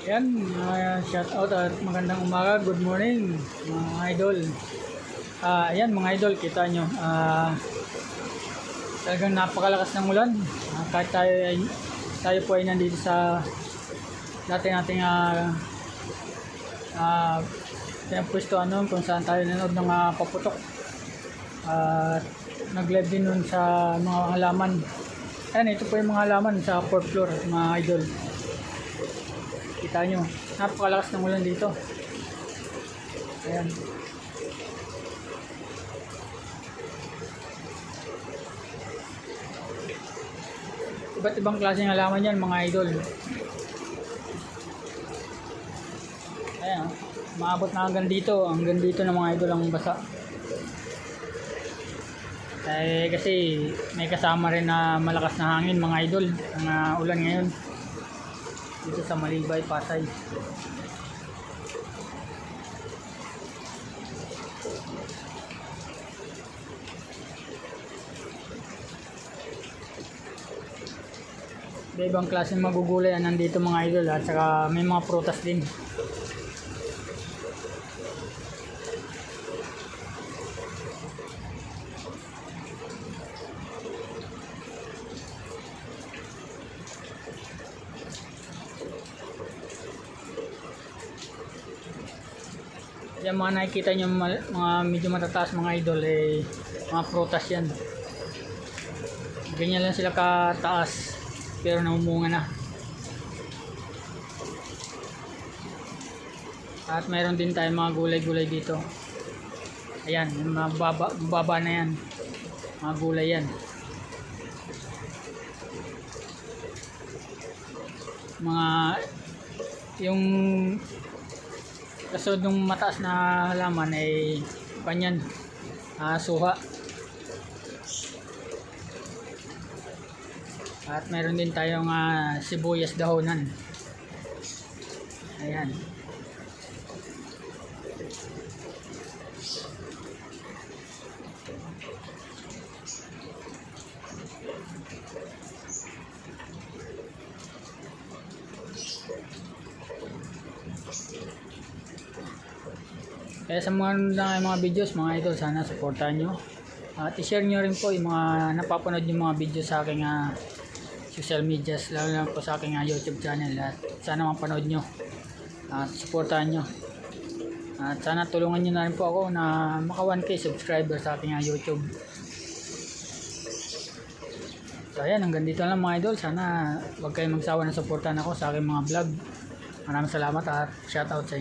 Yan, shout out at magandang umaga, good morning mga idol. Ayan mga idol, kita nyo, talagang napakalakas ng ulan. Kahit tayo po ay nandito sa dati nating pwesto kung saan tayo nanood ng paputok. Nag-live din nun sa mga halaman. Ayan, ito po yung mga halaman sa 4th floor mga idol. Kita nyo, napakalakas ng ulan dito. Ayan. Iba't ibang klaseng halaman yan mga idol. Ayan, maabot na hanggang dito na mga idol ang basa. Kasi may kasama rin na malakas na hangin mga idol ang ulan ngayon dito sa Malibay, Pasay. Ibang klaseng magugulay nandito mga idol at saka may mga prutas din. Yan mga nakikita nyo mga medyo matataas mga idol mga prutas yan. Ganyan lang sila kataas pero namumunga na. At mayroon din tayong mga gulay-gulay dito. Ayan, yung mga baba na yan. Mga gulay yan. Yung kasunod ng mataas na halaman ay kanyan, suha. At meron din tayong sibuyas dahonan. Ayan. Kaya sa mga videos mga idol, sana supportahan nyo at i-share nyo rin po yung mga napapanood yung mga videos sa aking social medias, lalo na po sa aking YouTube channel, at sana mapanood nyo at supportahan nyo at sana tulungan nyo na rin po ako na maka 1K subscriber sa aking YouTube. So ayan, hanggang dito lang mga idol, sana wag kayong magsawa na supportahan ako sa aking mga vlog. Maraming salamat at shout out sa inyo.